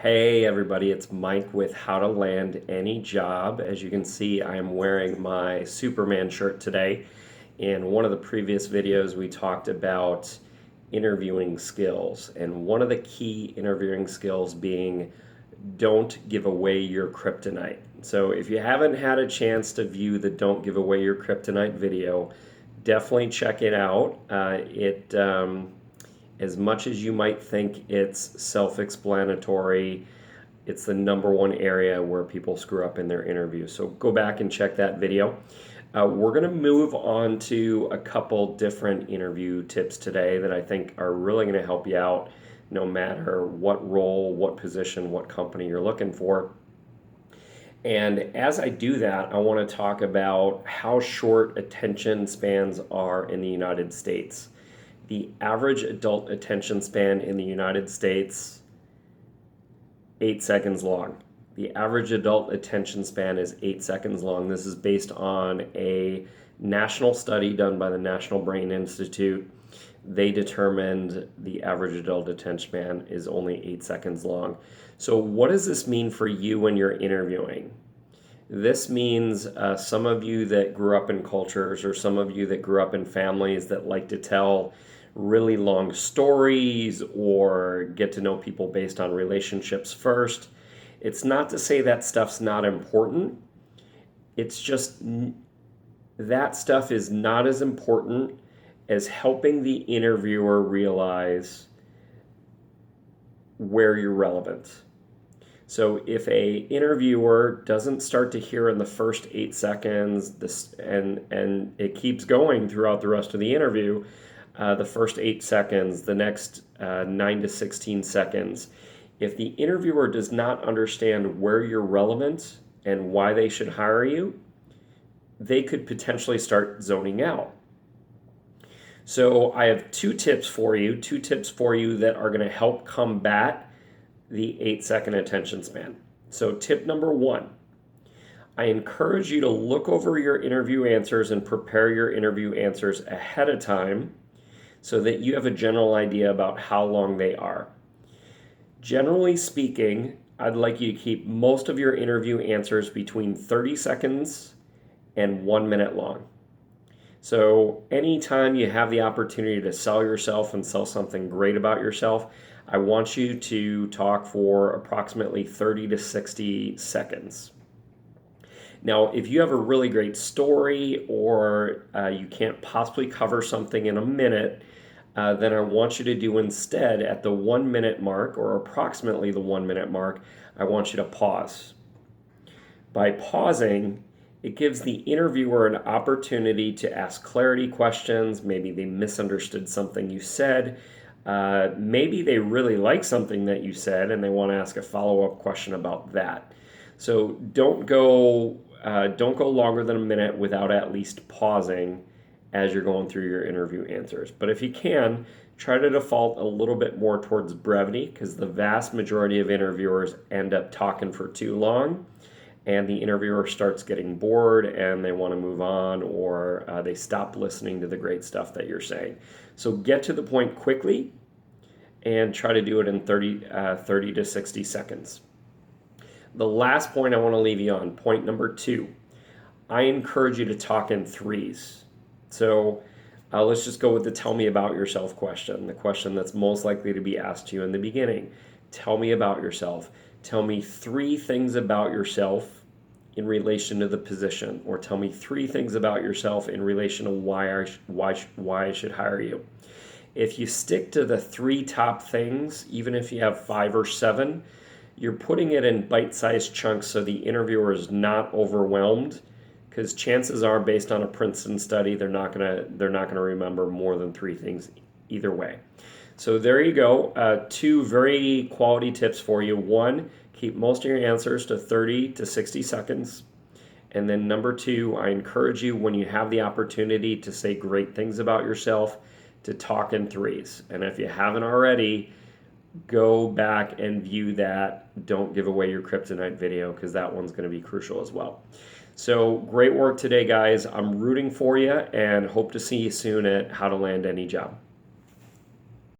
Hey everybody, it's Mike with How to Land Any Job. As you can see, I am wearing my Superman shirt today. In one of the previous videos, we talked about interviewing skills, and one of the key interviewing skills being don't give away your kryptonite. So if you haven't had a chance to view the Don't Give Away Your Kryptonite video, definitely check it out. As much as you might think it's self-explanatory, it's the number one area where people screw up in their interview. So go back and check that video. We're going to move on to a couple different interview tips today that I think are really going to help you out no matter what role, what position, what company you're looking for. And as I do that, I want to talk about how short attention spans are in the United States. The average adult attention span in the United States, 8 seconds long. The average adult attention span is 8 seconds long. This is based on a national study done by the National Brain Institute. They determined the average adult attention span is only 8 seconds long. So what does this mean for you when you're interviewing? This means some of you that grew up in cultures, or some of you that grew up in families that like to tell really long stories or get to know people based on relationships first. It's not to say that stuff's not important. It's just that stuff is not as important as helping the interviewer realize where you're relevant. So if a interviewer doesn't start to hear in the first 8 seconds and it keeps going throughout the rest of the interview, the first 8 seconds, the next 9 to 16 seconds, if the interviewer does not understand where you're relevant and why they should hire you, they could potentially start zoning out. So I have two tips for you that are going to help combat the 8-second attention span. So tip number 1, I encourage you to look over your interview answers and prepare your interview answers ahead of time so that you have a general idea about how long they are. Generally speaking, I'd like you to keep most of your interview answers between 30 seconds and 1 minute long. So anytime you have the opportunity to sell yourself and sell something great about yourself, I want you to talk for approximately 30 to 60 seconds. Now, if you have a really great story or you can't possibly cover something in a minute, then I want you to do instead at the 1 minute mark, or approximately the 1 minute mark, I want you to pause. By pausing, it gives the interviewer an opportunity to ask clarity questions. Maybe they misunderstood something you said. Maybe they really like something that you said and they want to ask a follow-up question about that. So don't go longer than a minute without at least pausing as you're going through your interview answers. But if you can, try to default a little bit more towards brevity, because the vast majority of interviewers end up talking for too long and the interviewer starts getting bored and they want to move on, or they stop listening to the great stuff that you're saying. So get to the point quickly and try to do it in 30 to 60 seconds. The last point I want to leave you on, point number 2, I encourage you to talk in threes. So let's just go with the tell me about yourself question, the question that's most likely to be asked to you in the beginning. Tell me about yourself. Tell me 3 things about yourself in relation to the position, or tell me 3 things about yourself in relation to why I should hire you. If you stick to the 3 top things, even if you have 5 or 7, you're putting it in bite-sized chunks so the interviewer is not overwhelmed, because chances are, based on a Princeton study, they're not gonna remember more than 3 things either way. So there you go. 2 very quality tips for you. 1, keep most of your answers to 30 to 60 seconds. And then number 2, I encourage you, when you have the opportunity to say great things about yourself, to talk in threes. And if you haven't already, go back and view that Don't Give Away Your Kryptonite video, because that one's going to be crucial as well. So great work today, guys. I'm rooting for you and hope to see you soon at How to Land Any Job.